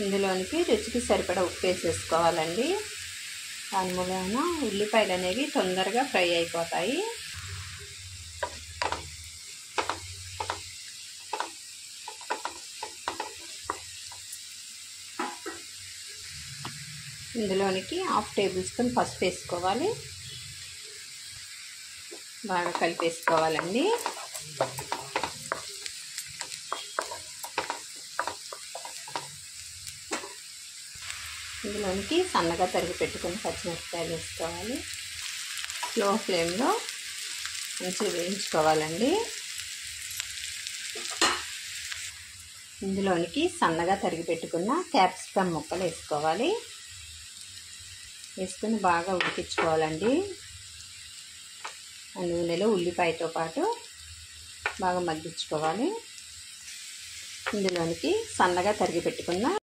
ఇందులోనికి రుచికి సరిపడా ఉప్పు వేసేసుకోవాలండి. దాని మూలన ఉల్లిపాయలు అనేవి తొందరగా ఫ్రై అయిపోతాయి. ఇందులోనికి 1/2 టేబుల్ స్పూన్ పసుపు వేసుకోవాలి. బాగా కలిపేసుకోవాలండి. ఇందులోనికి సన్నగా తరిగి పెట్టుకుని పచ్చిమిరపకాయలు వేసుకోవాలి. స్లో ఫ్లేమ్లో మంచిగా వేయించుకోవాలండి. ఇందులోనికి సన్నగా తరిగి పెట్టుకున్న క్యాప్సికమ్ ముక్కలు వేసుకోవాలి. వేసుకొని బాగా ఉడికించుకోవాలండి. ఆ నూనెలో ఉల్లిపాయతో పాటు బాగా మగ్గించుకోవాలి. ఇందులోనికి సన్నగా తరిగి పెట్టుకున్న